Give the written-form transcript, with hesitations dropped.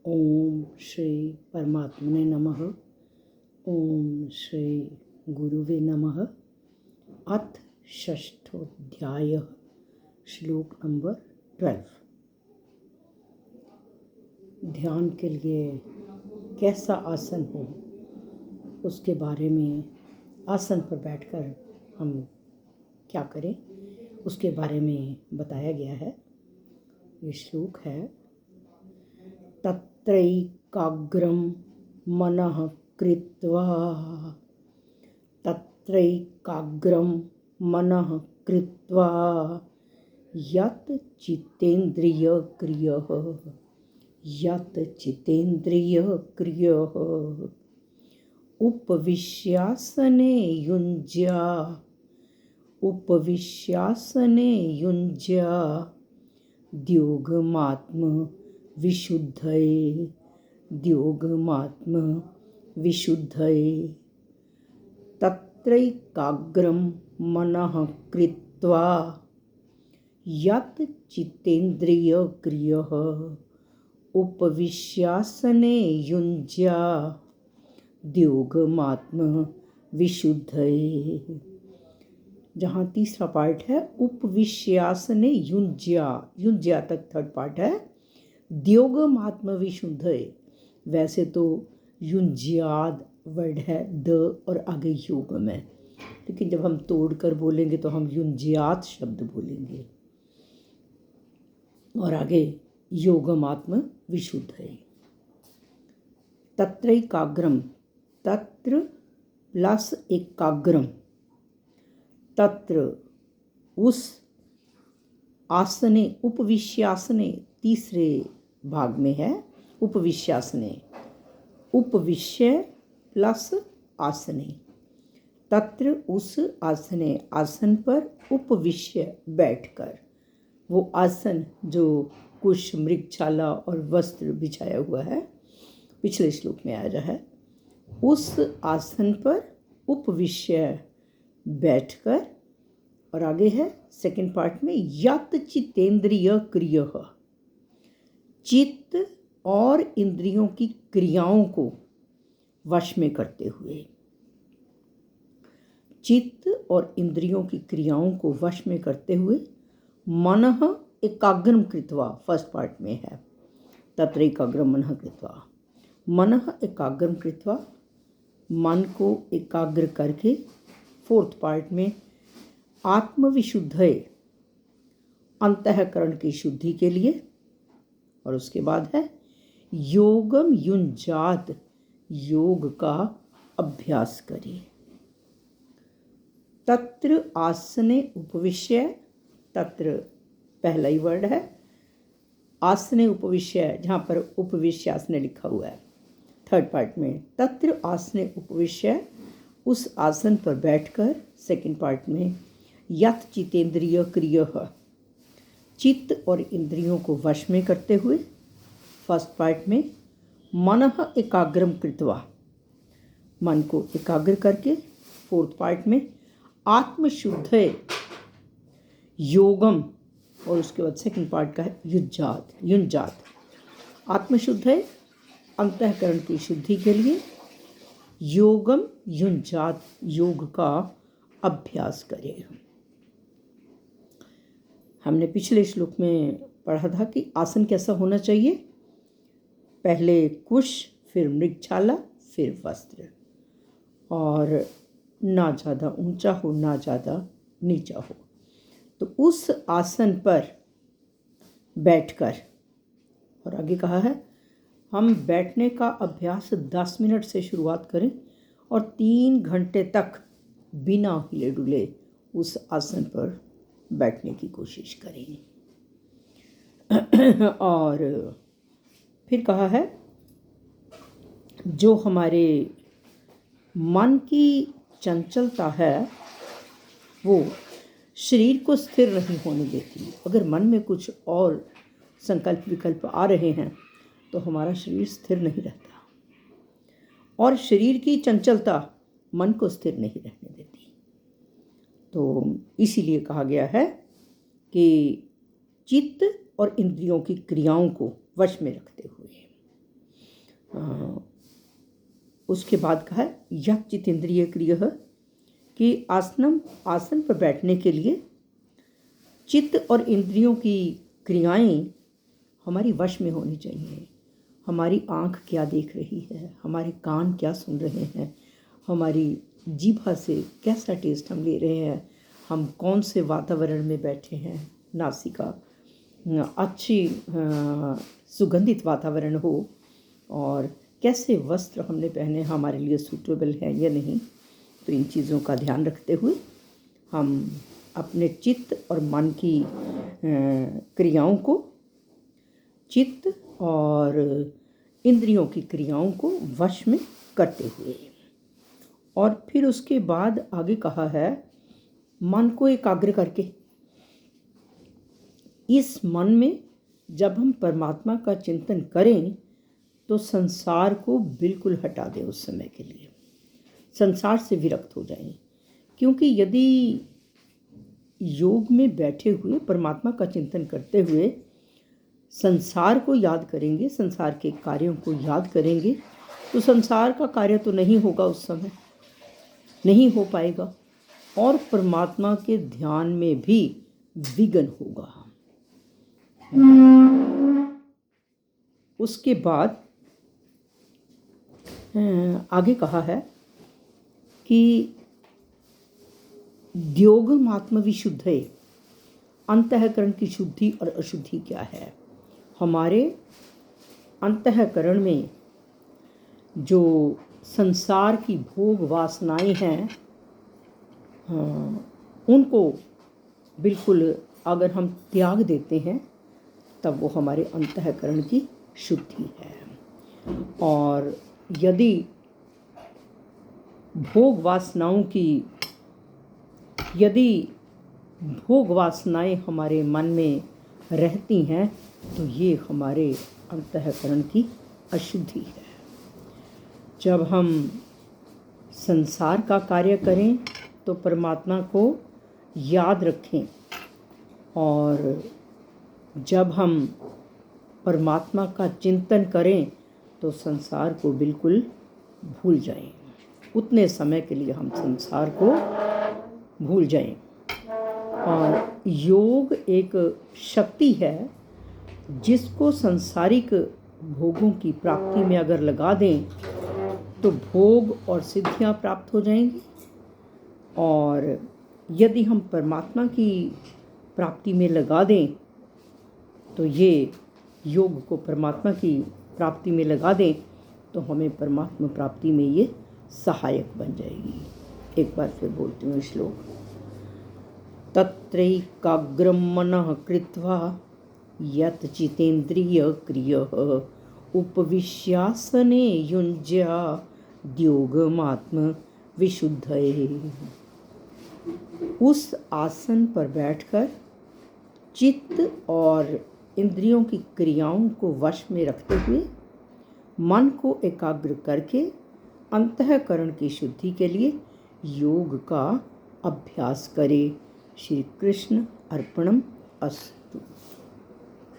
ओम श्री परमात्मने नमः। ओम श्री गुरुवे नमः। अथ षष्ठोऽध्यायः, श्लोक नंबर 12। ध्यान के लिए कैसा आसन हो, उसके बारे में, आसन पर बैठकर हम क्या करें, उसके बारे में बताया गया है। ये श्लोक है, तत्रैकाग्रं मनः कृत्वा, तत्रैकाग्रं मनः कृत्वा यत् चित्तेन्द्रियक्रियः, यत् चित्तेन्द्रियक्रियः उपविश्यासने युञ्ज्या, उपविश्यासने युञ्ज्या द्योगमात्म विशुद्धये, द्योगमात्म विशुद्धये। तत्रैकाग्रं मनः कृत्वा यत् चित्तेन्द्रियक्रियः उपविश्यासने युञ्ज्या द्योगमात्म विशुद्धये। जहाँ तीसरा पार्ट है उपविश्यासने युञ्ज्या, युञ्ज्या तक थर्ड पार्ट है द्योगम आत्मविशुद्धये। वैसे तो युञ्ज्याद वर्ड है द और आगे योगम है, लेकिन जब हम तोड़कर बोलेंगे तो हम युञ्ज्यात शब्द बोलेंगे और आगे योगम आत्म विशुद्धये। तत्रैकाग्रम, तत्र प्लस एकाग्रम, तत्र उस, आसने उपविश्यासने तीसरे भाग में है उपविश्यासने, उपविश्य प्लस आसने। तत्र उस आसने, आसन पर, उपविश्य बैठकर, वो आसन जो कुश मृगछाला और वस्त्र बिछाया हुआ है, पिछले श्लोक में आया है। उस आसन पर उपविश्य बैठकर, और आगे है सेकंड पार्ट में यत् चित्तेन्द्रिय क्रियः, चित्त और इंद्रियों की क्रियाओं को वश में करते हुए, चित्त और इंद्रियों की क्रियाओं को वश में करते हुए मनः एकाग्रम कृत्वा, फर्स्ट पार्ट में है तत्र एकाग्रम मनः कृत्वा, मनः एकाग्रम कृत्वा, मन को एकाग्र करके, फोर्थ पार्ट में आत्मविशुद्धये, अंतःकरण की शुद्धि के लिए, और उसके बाद है योगम युञ्जात, योग का अभ्यास करें। तत्र आसने उपविश्य, तत्र पहला ही वर्ड है, आसने उपविश्य, जहाँ पर उपविश्य आसने लिखा हुआ है थर्ड पार्ट में, तत्र आसने उपविश्य, उस आसन पर बैठकर, सेकंड पार्ट में यत् चित्तेन्द्रिय क्रियः, चित्त और इंद्रियों को वश में करते हुए, फर्स्ट पार्ट में मनः एकाग्रम कृत्वा, मन को एकाग्र करके, फोर्थ पार्ट में आत्मशुद्धये योगम, और उसके बाद सेकंड पार्ट का है युञ्जात, युञ्जात, आत्मशुद्धये अंतःकरण की शुद्धि के लिए, योगम युञ्जात, योग का अभ्यास करें। हमने पिछले श्लोक में पढ़ा था कि आसन कैसा होना चाहिए, पहले कुश, फिर मृगछाला, फिर वस्त्र, और ना ज़्यादा ऊंचा हो ना ज़्यादा नीचा हो। तो उस आसन पर बैठकर, और आगे कहा है हम बैठने का अभ्यास 10 मिनट से शुरुआत करें और 3 घंटे तक बिना हिले डुले उस आसन पर बैठने की कोशिश करें। और फिर कहा है जो हमारे मन की चंचलता है वो शरीर को स्थिर नहीं होने देती। अगर मन में कुछ और संकल्प विकल्प आ रहे हैं तो हमारा शरीर स्थिर नहीं रहता, और शरीर की चंचलता मन को स्थिर नहीं रहने देती। तो इसीलिए कहा गया है कि चित्त और इंद्रियों की क्रियाओं को वश में रखते हुए उसके बाद कहा यत् चितेंद्रिय क्रिय कि आसन पर बैठने के लिए चित्त और इंद्रियों की क्रियाएं हमारी वश में होनी चाहिए। हमारी आँख क्या देख रही है, हमारे कान क्या सुन रहे हैं, हमारी जीभा से कैसा टेस्ट हम ले रहे हैं, हम कौन से वातावरण में बैठे हैं, नासिका अच्छी सुगंधित वातावरण हो, और कैसे वस्त्र हमने पहने हमारे लिए सूटेबल है या नहीं। तो इन चीज़ों का ध्यान रखते हुए हम अपने चित्त और मन की क्रियाओं को, चित्त और इंद्रियों की क्रियाओं को वश में करते हुए, और फिर उसके बाद आगे कहा है मन को एकाग्र करके। इस मन में जब हम परमात्मा का चिंतन करें तो संसार को बिल्कुल हटा दें, उस समय के लिए संसार से विरक्त हो जाएं। क्योंकि यदि योग में बैठे हुए परमात्मा का चिंतन करते हुए संसार को याद करेंगे, संसार के कार्यों को याद करेंगे, तो संसार का कार्य तो नहीं होगा, उस समय नहीं हो पाएगा, और परमात्मा के ध्यान में भी विघ्न होगा। उसके बाद आगे कहा है कि द्योगमात्म विशुद्धे, अंतःकरण की शुद्धि और अशुद्धि क्या है। हमारे अंतःकरण में जो संसार की भोग वासनाएं हैं, उनको बिल्कुल अगर हम त्याग देते हैं तब वो हमारे अंतःकरण की शुद्धि है। और यदि भोग वासनाएं हमारे मन में रहती हैं तो ये हमारे अंतःकरण की अशुद्धि है। जब हम संसार का कार्य करें तो परमात्मा को याद रखें, और जब हम परमात्मा का चिंतन करें तो संसार को बिल्कुल भूल जाएं। उतने समय के लिए हम संसार को भूल जाएं। और योग एक शक्ति है जिसको सांसारिक भोगों की प्राप्ति में अगर लगा दें तो भोग और सिद्धियां प्राप्त हो जाएंगी, और यदि हम परमात्मा की प्राप्ति में लगा दें तो ये योग को परमात्मा की प्राप्ति में लगा दें तो हमें परमात्मा प्राप्ति में ये सहायक बन जाएगी। एक बार फिर बोलती हूँ श्लोक। तत्रैकाग्रं मनः कृत्वा यत् चितेन्द्रिय क्रियः उपविश्यासने युञ्ज्याद् योगमात्म विशुद्धये। उस आसन पर बैठकर चित्त और इंद्रियों की क्रियाओं को वश में रखते हुए मन को एकाग्र करके अंतःकरण की शुद्धि के लिए योग का अभ्यास करें। श्री कृष्ण अर्पणम अस्तु।